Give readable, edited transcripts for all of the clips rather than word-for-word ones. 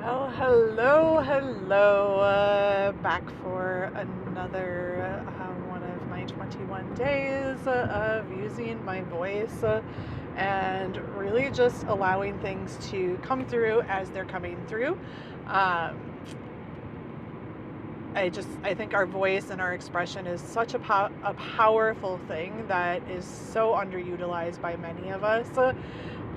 Well, hello. Back for another one of my 21 days of using my voice and really just allowing things to come through as they're coming through. Um, I think our voice and our expression is such a powerful thing that is so underutilized by many of us.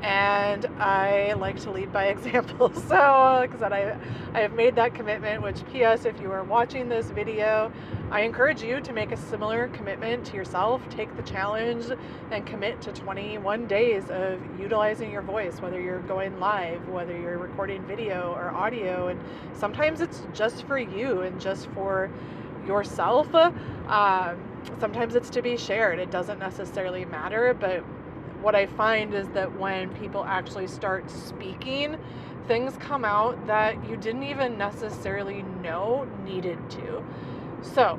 And I like to lead by example. So, like I said, I have made that commitment, which PS, if you are watching this video, I encourage you to make a similar commitment to yourself. Take the challenge and commit to 21 days of utilizing your voice, whether you're going live, whether you're recording video or audio. And sometimes it's just for you and just for yourself. Sometimes it's to be shared. It doesn't necessarily matter, but what I find is that when people actually start speaking, things come out that you didn't even necessarily know needed to. So,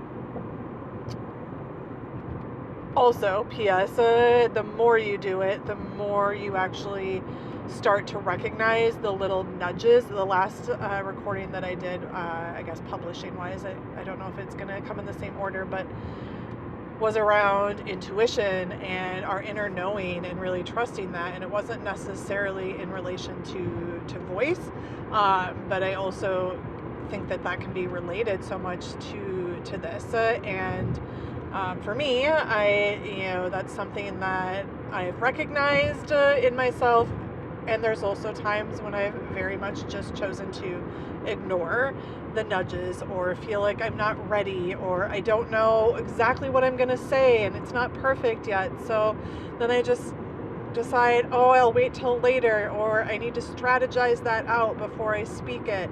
also, PS, the more you do it, the more you actually start to recognize the little nudges. The last recording that I did, I guess publishing-wise, I don't know if it's going to come in the same order, but was around intuition and our inner knowing and really trusting that. And it wasn't necessarily in relation to voice, but I also think that can be related so much to this. And for me, that's something that I've recognized in myself. And there's also times when I've very much just chosen to ignore the nudges or feel like I'm not ready or I don't know exactly what I'm going to say and it's not perfect yet. So then I just decide, oh, I'll wait till later, or I need to strategize that out before I speak it.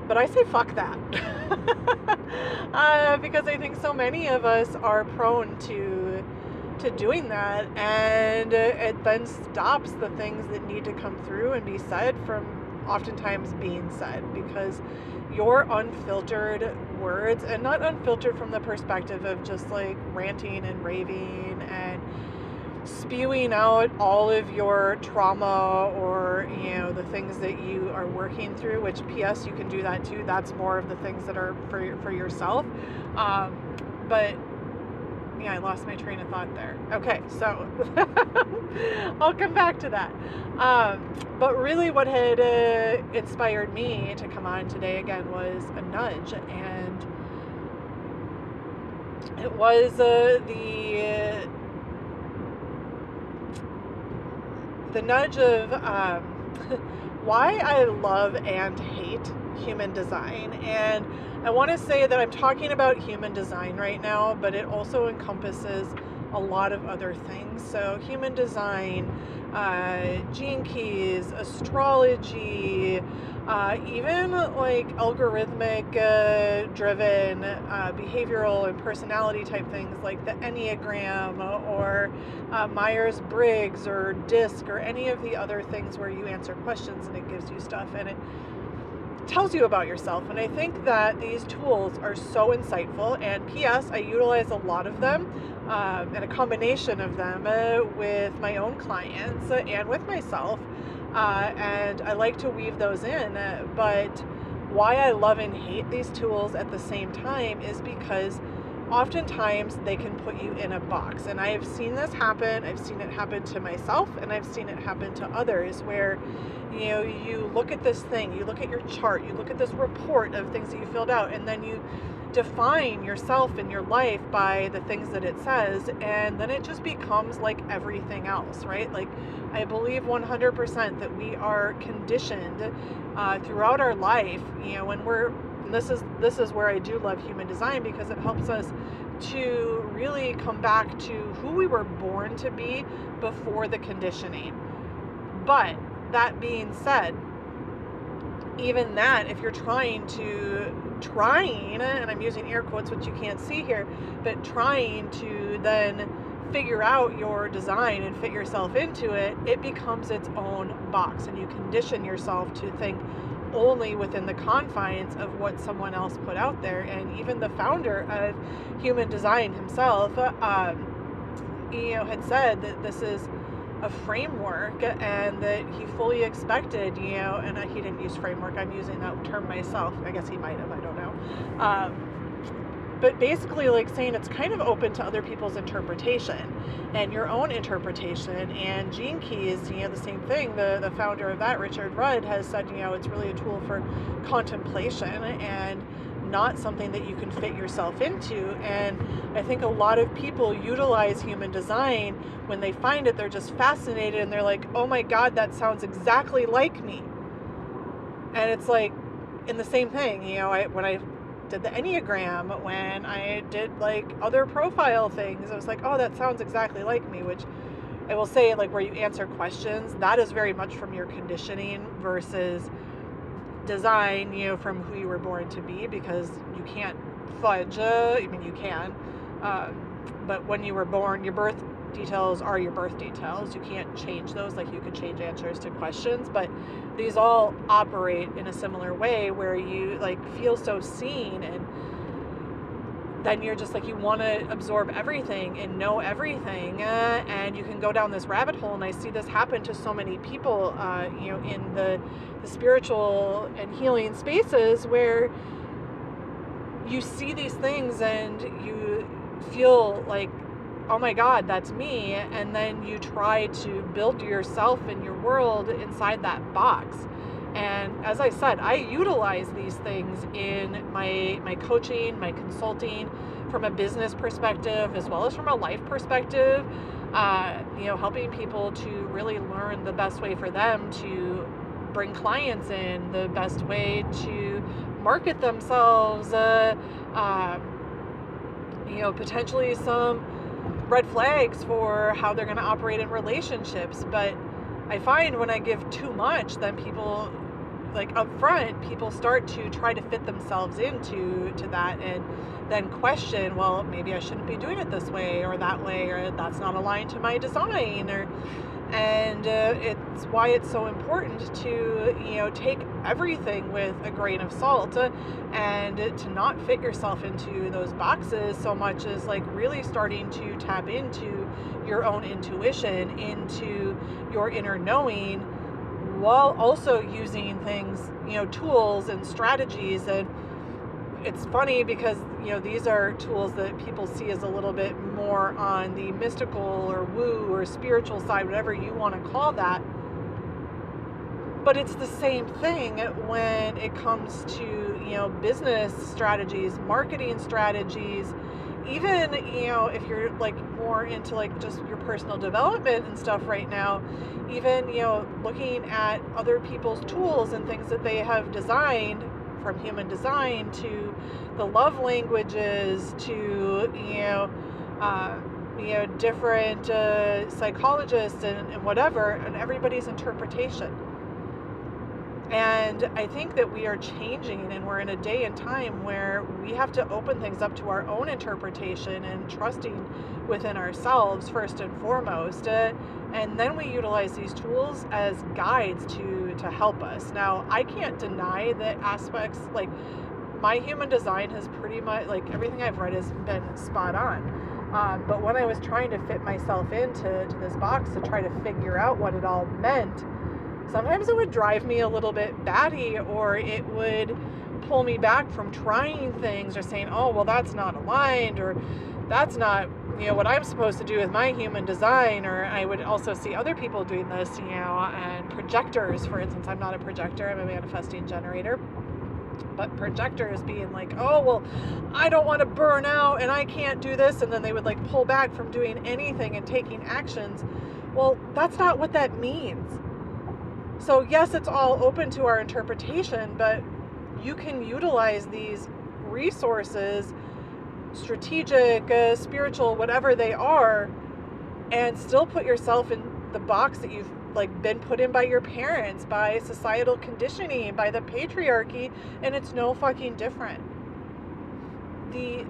But I say fuck that. Because I think so many of us are prone to doing that, and it then stops the things that need to come through and be said from oftentimes being said, because your unfiltered words, and not unfiltered from the perspective of just like ranting and raving and spewing out all of your trauma or the things that you are working through, which PS, you can do that too. That's more of the things that are for yourself. But yeah, I lost my train of thought there. Okay, so I'll come back to that. But really what had inspired me to come on today again was a nudge, and it was the nudge of why I love and hate human design. And I want to say that I'm talking about human design right now, but it also encompasses a lot of other things. So human design, gene keys, astrology, even like algorithmic driven behavioral and personality type things like the Enneagram or Myers-Briggs or DISC or any of the other things where you answer questions and it gives you stuff and it tells you about yourself. And I think that these tools are so insightful, and PS, I utilize a lot of them and a combination of them with my own clients and with myself, and I like to weave those in, but why I love and hate these tools at the same time is because oftentimes they can put you in a box. And I have seen this happen. I've seen it happen to myself, and I've seen it happen to others where, you look at this thing, you look at your chart, you look at this report of things that you filled out, and then you define yourself and your life by the things that it says, and then it just becomes like everything else, right? Like, I believe 100% that we are conditioned throughout our life, and this is where I do love human design, because it helps us to really come back to who we were born to be before the conditioning. But that being said, even that, if you're trying, and I'm using air quotes, which you can't see here, but trying to then figure out your design and fit yourself into it, it becomes its own box, and you condition yourself to think only within the confines of what someone else put out there. And even the founder of human design himself, had said that this is a framework, and that he fully expected, and he didn't use framework, I'm using that term myself, I guess he might have, I don't know, but basically like saying it's kind of open to other people's interpretation and your own interpretation. And Gene Keys, the same thing, the founder of that, Richard Rudd, has said, it's really a tool for contemplation and not something that you can fit yourself into. And I think a lot of people utilize human design when they find it, they're just fascinated and they're like, oh my God, that sounds exactly like me. And it's like, in the same thing, when I did the Enneagram, when I did like other profile things, I was like, oh, that sounds exactly like me, which I will say, like, where you answer questions, that is very much from your conditioning versus design, from who you were born to be, because you can't fudge, I mean, you can, but when you were born, your birth details are your birth details. You can't change those like you could change answers to questions, but these all operate in a similar way where you like feel so seen, and then you're just like, you want to absorb everything and know everything, and you can go down this rabbit hole. And I see this happen to so many people, in the spiritual and healing spaces, where you see these things and you feel like, oh my God, that's me. And then you try to build yourself and your world inside that box. And as I said, I utilize these things in my coaching, my consulting, from a business perspective, as well as from a life perspective, helping people to really learn the best way for them to bring clients in, the best way to market themselves, potentially some red flags for how they're going to operate in relationships. But I find when I give too much, then people, like up front, people start to try to fit themselves into that, and then question, well, maybe I shouldn't be doing it this way or that way, or that's not aligned to my design, and it's why it's so important to take everything with a grain of salt, and to not fit yourself into those boxes so much as like really starting to tap into your own intuition, into your inner knowing, while also using things, tools and strategies. And it's funny because, these are tools that people see as a little bit more on the mystical or woo or spiritual side, whatever you want to call that. But it's the same thing when it comes to, business strategies, marketing strategies, even, if you're like more into like just your personal development and stuff right now, even, looking at other people's tools and things that they have designed, from human design to the love languages to, different psychologists and whatever, and everybody's interpretation. And I think that we are changing, and we're in a day and time where we have to open things up to our own interpretation and trusting within ourselves first and foremost. And then we utilize these tools as guides to help us. Now, I can't deny that aspects, like my human design has pretty much, like everything I've read has been spot on. But when I was trying to fit myself into this box to try to figure out what it all meant, sometimes it would drive me a little bit batty, or it would pull me back from trying things, or saying, oh, well, that's not aligned, or that's not, what I'm supposed to do with my human design. Or I would also see other people doing this, and projectors, for instance. I'm not a projector, I'm a manifesting generator. But projectors being like, oh, well, I don't want to burn out and I can't do this. And then they would like pull back from doing anything and taking actions. Well, that's not what that means. So yes, it's all open to our interpretation, but you can utilize these resources, strategic, spiritual, whatever they are, and still put yourself in the box that you've like been put in by your parents, by societal conditioning, by the patriarchy, and it's no fucking different. The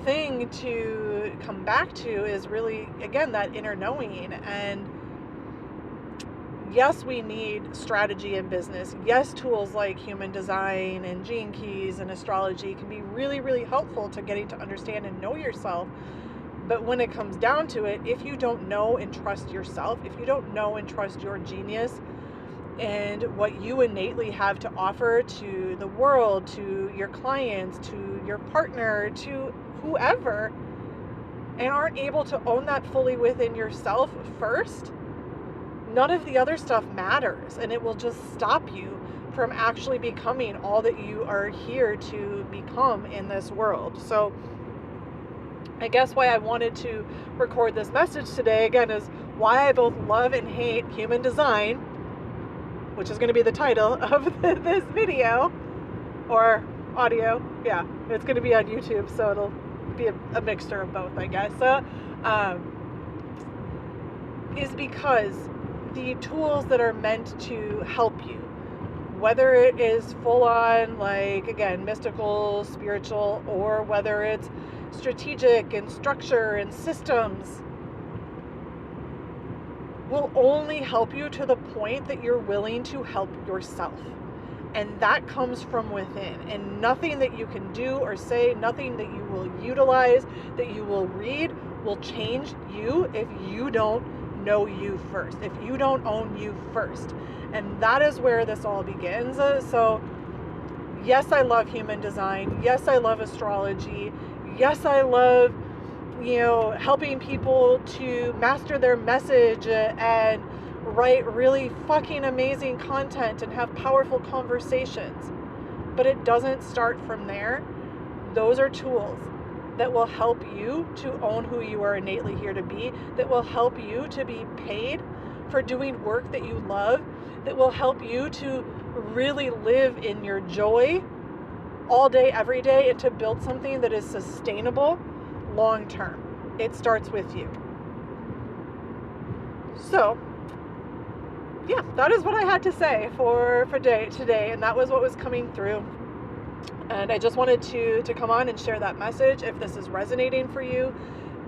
thing to come back to is really, again, that inner knowing. And yes, we need strategy in business. Yes, tools like human design and Gene Keys and astrology can be really, really helpful to getting to understand and know yourself. But when it comes down to it, if you don't know and trust yourself, if you don't know and trust your genius and what you innately have to offer to the world, to your clients, to your partner, to whoever, and aren't able to own that fully within yourself first, none of the other stuff matters, and it will just stop you from actually becoming all that you are here to become in this world. So I guess why I wanted to record this message today, again, is why I both love and hate human design, which is going to be the title of this video, or audio. Yeah, it's going to be on YouTube, so it'll be a mixture of both, I guess. So, is because the tools that are meant to help you, whether it is full on, like, again, mystical, spiritual, or whether it's strategic and structure and systems, will only help you to the point that you're willing to help yourself. And that comes from within. And nothing that you can do or say, nothing that you will utilize, that you will read, will change you if you don't know you first, if you don't own you first. And that is where this all begins. So yes, I love human design. Yes, I love astrology. Yes, I love, helping people to master their message and write really fucking amazing content and have powerful conversations. But it doesn't start from there. Those are tools that will help you to own who you are innately here to be, that will help you to be paid for doing work that you love, that will help you to really live in your joy all day, every day, and to build something that is sustainable long term. It starts with you. So, yeah, that is what I had to say for today, and that was what was coming through. And I just wanted to come on and share that message. If this is resonating for you,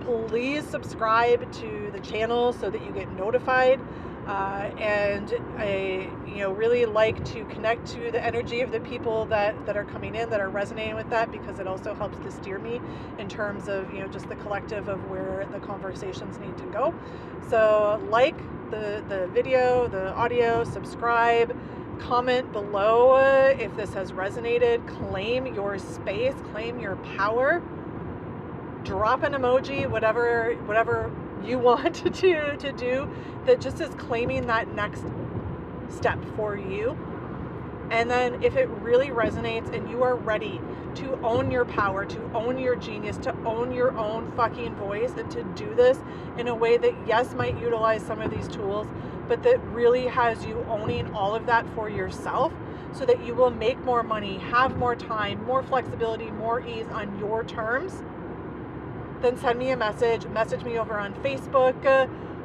please subscribe to the channel so that you get notified. And I, really like to connect to the energy of the people that are coming in, that are resonating with that, because it also helps to steer me in terms of, just the collective of where the conversations need to go. So like the video, the audio, subscribe, comment below if this has resonated, claim your space, claim your power, drop an emoji, whatever you want to do that just is claiming that next step for you. And then if it really resonates and you are ready to own your power, to own your genius, to own your own fucking voice, and to do this in a way that, yes, might utilize some of these tools, but that really has you owning all of that for yourself, so that you will make more money, have more time, more flexibility, more ease on your terms, then send me a message me over on Facebook,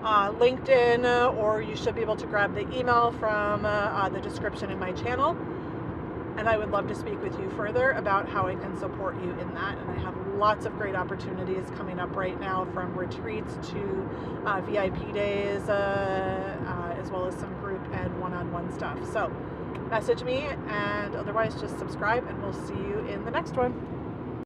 LinkedIn, or you should be able to grab the email from the description in my channel. And I would love to speak with you further about how I can support you in that. And I have lots of great opportunities coming up right now, from retreats to VIP days, as well as some group and one-on-one stuff. So message me, and otherwise just subscribe, and we'll see you in the next one.